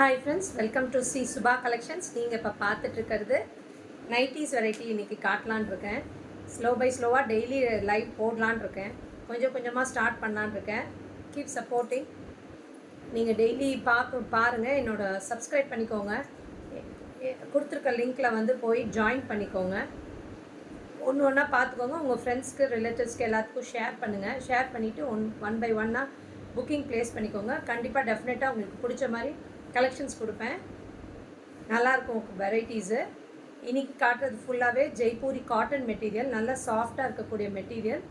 Hi friends, welcome to C Subha collections. நீங்கள் இப்போ பார்த்துட்ருக்கிறது நைட்டிஸ் வெரைட்டி இன்றைக்கி காட்டலான் இருக்கேன். ஸ்லோ பை ஸ்லோவாக டெய்லி லைவ் போடலான் இருக்கேன். கொஞ்சம் கொஞ்சமாக ஸ்டார்ட் பண்ணலான் இருக்கேன். Keep supporting. நீங்கள் டெய்லி பாருங்கள். சப்ஸ்கிரைப் பண்ணிக்கோங்க. கொடுத்துருக்க லிங்க்கில் வந்து போய் ஜாயின் பண்ணிக்கோங்க. ஒன்று ஒன்றா பார்த்துக்கோங்க. உங்கள் ஃப்ரெண்ட்ஸ்க்கு ரிலேட்டிவ்ஸ்க்கு எல்லாத்துக்கும் ஷேர் பண்ணுங்கள். ஷேர் பண்ணிவிட்டு ஒன் பை ஒன்னாக புக்கிங் ப்ளேஸ் பண்ணிக்கோங்க. கண்டிப்பாக டெஃபினட்டாக உங்களுக்கு பிடிச்ச மாதிரி கலெக்ஷன்ஸ் கொடுப்பேன். நல்லாயிருக்கும் வெரைட்டிஸு. இன்றைக்கி காட்டுறது ஃபுல்லாகவே ஜெய்ப்பூரி காட்டன் மெட்டீரியல். நல்லா சாஃப்டாக இருக்கக்கூடிய மெட்டீரியல்.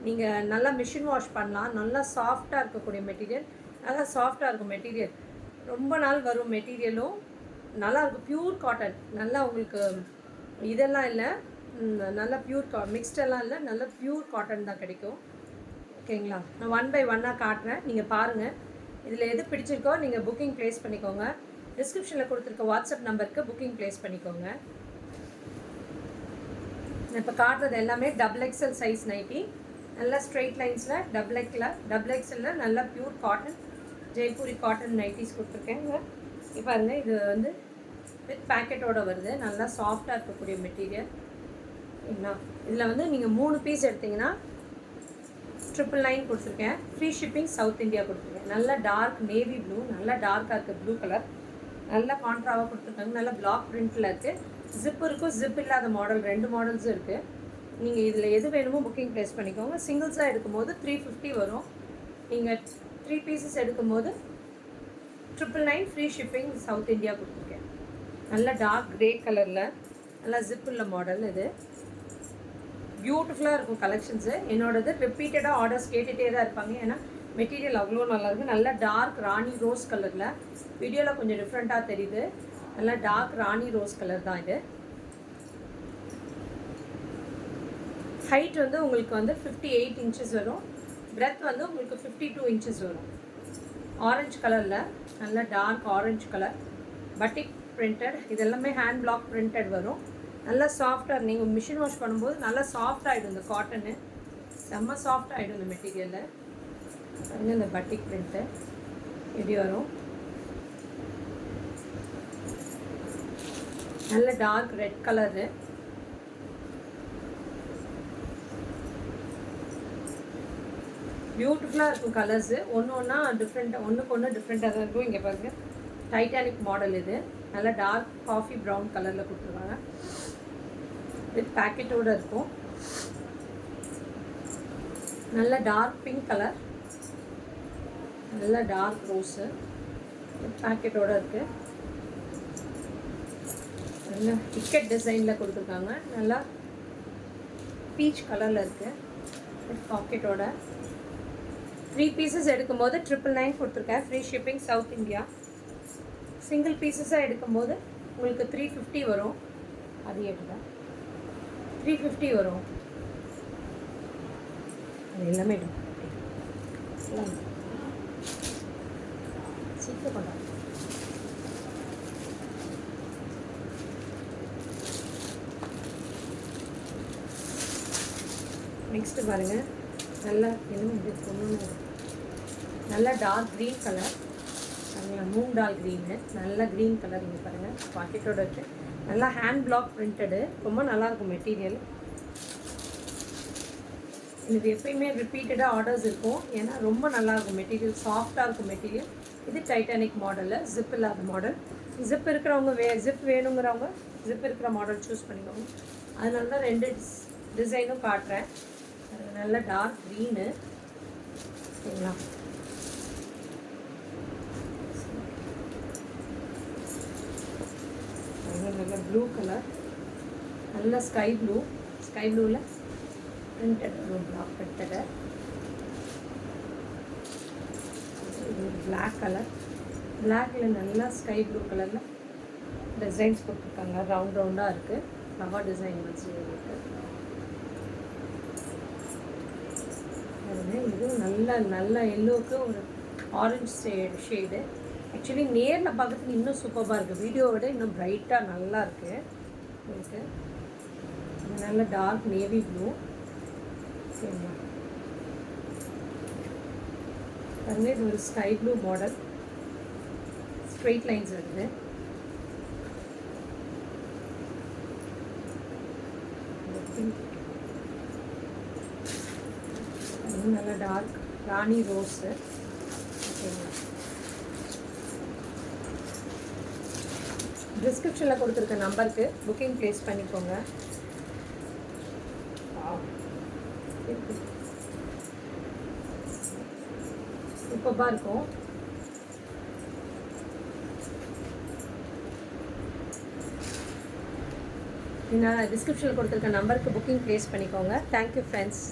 நீங்கள் நல்லா மிஷின் வாஷ் பண்ணலாம். நல்லா சாஃப்டாக இருக்கக்கூடிய மெட்டீரியல். நல்லா சாஃப்டாக இருக்கும் மெட்டீரியல். ரொம்ப நாள் வரும் மெட்டீரியலும். நல்லாயிருக்கும். Pure cotton. நல்லா உங்களுக்கு இதெல்லாம் இல்லை, நல்லா ப்யூர் மிக்ஸ்டெல்லாம் இல்லை, நல்லா ப்யூர் காட்டன் தான் கிடைக்கும். ஓகேங்களா? நான் ஒன் பை ஒன்னாக காட்டுறேன். நீங்கள் பாருங்கள். இதில் எது பிடிச்சிருக்கோ நீங்கள் புக்கிங் ப்ளேஸ் பண்ணிக்கோங்க. டிஸ்கிரிப்ஷனில் கொடுத்துருக்க வாட்ஸ்அப் நம்பருக்கு புக்கிங் ப்ளேஸ் பண்ணிக்கோங்க. இப்போ காட்டுறது எல்லாமே XXL சைஸ் நைட்டி. நல்லா ஸ்ட்ரெயிட் லைன்ஸில் XXL நல்லா pure cotton Jaipuri cotton nighties கொடுத்துருக்கேங்க. இப்போ பாருங்கள், இது வந்து வித் பேக்கெட்டோடு வருது. நல்லா சாஃப்டாக இருக்கக்கூடிய மெட்டீரியல். சரிங்களா? இதில் வந்து நீங்கள் 3 பீஸ் எடுத்திங்கன்னா 999 கொடுத்துருக்கேன். ஃப்ரீ ஷிப்பிங் சவுத் இந்தியா கொடுத்துருக்கேன். நல்லா டார்க் நேவி ப்ளூ, நல்லா டார்க்காக இருக்குது ப்ளூ கலர். நல்லா கான்ட்ராவாக கொடுத்துருக்காங்க. நல்லா பிளாக் பிரிண்ட்டில் இருக்குது. ஜிப் இருக்கும், ஜிப் இல்லாத மாடல் 2 மாடல்ஸும் இருக்குது. நீங்கள் இதில் எது வேணுமோ புக்கிங் ப்ளேஸ் பண்ணிக்கோங்க. சிங்கிள்ஸாக எடுக்கும்போது 350 வரும். நீங்கள் 3 பீசஸ் எடுக்கும்போது 999 ஃப்ரீ ஷிப்பிங் சவுத் இந்தியா கொடுத்துருக்கேன். நல்லா டார்க் க்ரே கலரில் நல்லா ஜிப் உள்ள மாடல். இது பியூட்டிஃபுல்லாக இருக்கும் கலெக்ஷன்ஸு. என்னோடது ரிப்பீட்டடாக ஆர்டர்ஸ் கேட்டுகிட்டே தான் இருப்பாங்க. ஏன்னா மெட்டீரியல் அவ்வளோ நல்லாயிருக்கு. நல்லா டார்க் ராணி ரோஸ் கலரில். வீடியோவில் கொஞ்சம் டிஃப்ரெண்ட்டாக தெரியுது. நல்லா டார்க் ராணி ரோஸ் கலர் தான் இது. ஹைட் வந்து உங்களுக்கு வந்து 58 இன்ச்சஸ் வரும். பிரெத் வந்து உங்களுக்கு 52 இன்ச்சஸ் வரும். ஆரஞ்சு கலரில் நல்லா dark orange colour. Batik printed. இதெல்லாமே ஹேண்ட் பிளாக் பிரிண்டட் வரும். நல்லா சாஃப்டாக நீங்கள் மிஷின் வாஷ் பண்ணும்போது நல்லா சாஃப்ட் ஆகிடும். இந்த காட்டனு செம்ம சாஃப்ட் ஆகிடும் இந்த மெட்டீரியலில். பாருங்கள், இந்த பட்டிக் பிரிண்ட்டு எப்படி வரும். நல்ல டார்க் ரெட் கலரு. பியூட்டிஃபுல்லாக இருக்கும் கலர்ஸு. ஒன்று ஒன்றா டிஃப்ரெண்ட்டாக, ஒன்றுக்கு ஒன்று டிஃப்ரெண்ட்டாக தான் இருக்கும். இங்கே பாருங்கள், டைட்டானிக் மாடல். இது நல்லா டார்க் காஃபி ப்ரௌன் கலரில் கொடுத்துருவாங்க. வித் பேக்கெட்டோடு இருக்கும். நல்ல டார்க் பிங்க் கலர், நல்ல டார்க் ரோஸு வித் பேக்கெட்டோடு இருக்குது. நல்ல டிக்கெட் டிசைனில் கொடுத்துருக்காங்க. நல்லா பீச் கலரில் இருக்குது வித் பாக்கெட்டோட. 3 பீசஸ் எடுக்கும்போது 999 கொடுத்துருக்கேன். Free shipping south India. Single பீசஸாக எடுக்கும்போது உங்களுக்கு 350 வரும். அது எடுங்க, 350 வரும். அது எல்லாமே சீக்கிரம் பண்ண. நெக்ஸ்ட்டு பாருங்கள், நல்லா என்ன இது பொண்ணு, நல்லா டார்க் க்ரீன் கலர். நல்லா மூங் டால் க்ரீனு, நல்ல க்ரீன் கலர். இங்கே பாருங்கள், பாக்கெட்டோட இருக்குது. நல்லா ஹேண்ட் பிளாக் பிரிண்டடு. ரொம்ப நல்லாயிருக்கும் மெட்டீரியல். இது எப்பயுமே ரிப்பீட்டடாக ஆர்டர்ஸ் இருக்கும். ஏன்னா ரொம்ப நல்லாயிருக்கும் மெட்டீரியல். சாஃப்டாக இருக்கும் மெட்டீரியல். இது டைட்டானிக் மாடலில் ஜிப் இல்லாத மாடல். ஜிப் இருக்கிறவங்க ஜிப் வேணுங்கிறவங்க ஜிப் இருக்கிற மாடல் சூஸ் பண்ணிக்கோங்க. அதனால தான் 2 டிசைனும் காட்டுறேன். நல்ல டார்க் க்ரீனு. சரிங்களா? நல்ல ப்ளூ கலர், நல்ல ஸ்கை ப்ளூவில் பிரிண்டட் ப்ளூ பிளாக் பிரிண்டடு. இது பிளாக் கலர். பிளாக்கில் நல்லா ஸ்கை ப்ளூ கலரில் டிசைன்ஸ் கொடுத்துருக்காங்க. ரவுண்டாக இருக்குது. ஃப்ளவர் டிசைன் வச்சு இருக்குது. இது நல்ல எல்லோவுக்கு ஒரு ஆரஞ்சு ஷேடு. ஆக்சுவலி நேரில் பார்க்குறதுக்கு இன்னும் சூப்பராக இருக்குது. வீடியோவை விட இன்னும் ப்ரைட்டாக நல்லா இருக்குது உங்களுக்கு. நல்ல டார்க் நேவி ப்ளூ. சரிங்களா? பாருங்கள், இது ஒரு sky blue model. Straight lines வருது. நல்லா டார்க் ராணி ரோஸு. ஓகேங்களா, டிஸ்கிரிப்ஷனில் கொடுத்துருக்க நம்பருக்கு புக்கிங் ப்ளேஸ் பண்ணிக்கோங்க. சூப்பராக இருக்கும். நான் டிஸ்கிரிப்ஷனில் கொடுத்துருக்க நம்பருக்கு புக்கிங் ப்ளேஸ் பண்ணிக்கோங்க. Thank you friends.